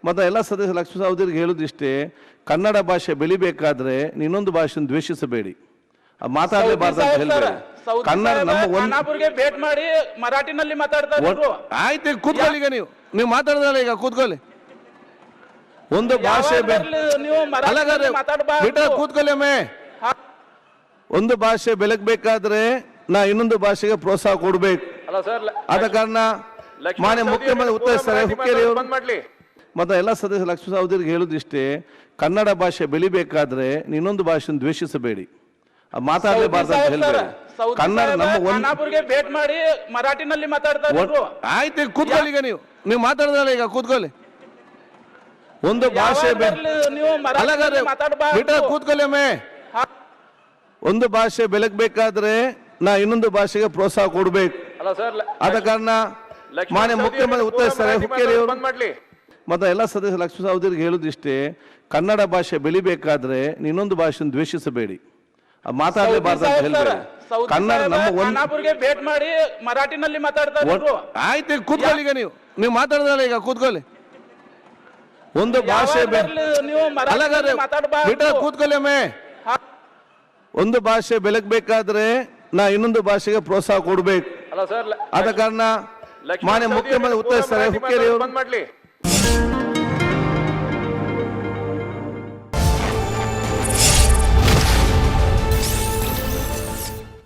ಮತ್ತು ಎಲ್ಲ ಸದಸ್ಯ ಲಕ್ಷ್ಮೀ ಸಹೋದರಿಗೆ ಹೇಳೋದಿಷ್ಟೇ, ಕನ್ನಡ ಭಾಷೆ ಬೆಳಿಬೇಕಾದ್ರೆ ಇನ್ನೊಂದು ಭಾಷೆಯನ್ನು ದ್ವೇಷಿಸಬೇಡಿ, ಮಾತಾಡಲೇಬಾರ್ದು ಅಂತ ಹೇಳ್ಬೇಡಿ. ಕನ್ನಡ ನಮ್ಮ ಖಾನಾಪುರ್ಗೆ ಭೇಟ್ ಮಾಡಿ ಮರಾಠಿನಲ್ಲಿ ಮಾತಾಡ್ತಾರೆ. ಆಯ್ತು, ಕೂತ್ಕೊಳ್ಳಿ. ಈಗ ನೀವು ಮಾತಾಡಿದ್ರಲ್ಲ, ಈಗ ಕೂತ್ಕೊಳ್ಳಿ. ಒಂದು ಭಾಷೆ ಕೂತ್ಕೊಳ್ಳಿ ಒಮ್ಮೆ. ಒಂದು ಭಾಷೆ ಬೆಳಗ್ಬೇಕಾದ್ರೆ ನಾ ಇನ್ನೊಂದು ಭಾಷೆಗೆ ಪ್ರೋತ್ಸಾಹ ಕೊಡ್ಬೇಕು. ಆದ ಕಾರಣ ಮಾನ್ಯ ಮುಖ್ಯಮಂತ್ರಿ ಉತ್ತರಿಸ್ತಾರೆ. ಹುಕ್ಕೇರಿ ಅವರು ಮತ್ತು ಎಲ್ಲ ಸದಸ್ಯ ಲಕ್ಷ್ಮೀ ಸಹೋದರಿಗೆ ಹೇಳೋದಿಷ್ಟೇ, ಕನ್ನಡ ಭಾಷೆ ಬೆಳಿಬೇಕಾದ್ರೆ ಇನ್ನೊಂದು ಭಾಷೆಯನ್ನು ದ್ವೇಷಿಸಬೇಡಿ, ಮಾತಾಡಲೇಬಾರ್ದು ಅಂತ ಹೇಳ್ಬೇಡಿ. ಕನ್ನಡ ನಮ್ಮ ಖಾನಾಪುರ್ಗೆ ಭೇಟ್ ಮಾಡಿ ಮರಾಠಿನಲ್ಲಿ ಮಾತಾಡ್ತಾರೆ. ಆಯ್ತು, ಕೂತ್ಕೊಳ್ಳಿ. ಈಗ ನೀವು ಮಾತಾಡಿದ್ರಲ್ಲ, ಈಗ ಕೂತ್ಕೊಳ್ಳಿ. ಒಂದು ಭಾಷೆ ಕೂತ್ಕೊಳ್ಳಿ ಒಮ್ಮೆ. ಒಂದು ಭಾಷೆ ಬೆಳಗ್ಬೇಕಾದ್ರೆ ನಾ ಇನ್ನೊಂದು ಭಾಷೆಗೆ ಪ್ರೋತ್ಸಾಹ ಕೊಡ್ಬೇಕು. ಆದ ಕಾರಣ ಮಾನ್ಯ ಮುಖ್ಯಮಂತ್ರಿ ಉತ್ತರಿಸ್ತಾರೆ. ಹುಕ್ಕೇರಿ ಅವರು ಮತ್ತು ಎಲ್ಲ ಸದಸ್ಯ ಲಕ್ಷ್ಮೀ ಸಹೋದರಿಗೆ ಹೇಳೋದಿಷ್ಟೇ, ಕನ್ನಡ ಭಾಷೆ ಬೆಳಿಬೇಕಾದ್ರೆ ಇನ್ನೊಂದು ಭಾಷೆಯನ್ನು ದ್ವೇಷಿಸಬೇಡಿ, ಮಾತಾಡಲೇಬಾರ್ದು ಅಂತ ಹೇಳ್ಬೇಡಿ. ಕನ್ನಡ ನಮ್ಮ ಖಾನಾಪುರ್ಗೆ ಭೇಟ್ ಮಾಡಿ ಮರಾಠಿನಲ್ಲಿ ಮಾತಾಡ್ತಾರೆ. ಆಯ್ತು, ಕೂತ್ಕೊಳ್ಳಿ. ಈಗ ನೀವು ಮಾತಾಡಿದ್ರಲ್ಲ, ಈಗ ಕೂತ್ಕೊಳ್ಳಿ. ಒಂದು ಭಾಷೆ ಕೂತ್ಕೊಳ್ಳಿ ಒಮ್ಮೆ. ಒಂದು ಭಾಷೆ ಬೆಳಗ್ಬೇಕಾದ್ರೆ ನಾ ಇನ್ನೊಂದು ಭಾಷೆಗೆ ಪ್ರೋತ್ಸಾಹ ಕೊಡ್ಬೇಕು. ಆದ ಕಾರಣ ಮಾನ್ಯ ಮುಖ್ಯಮಂತ್ರಿ ಉತ್ತರಿಸ್ತಾರೆ. ಹುಕ್ಕೇರಿ ಅವರು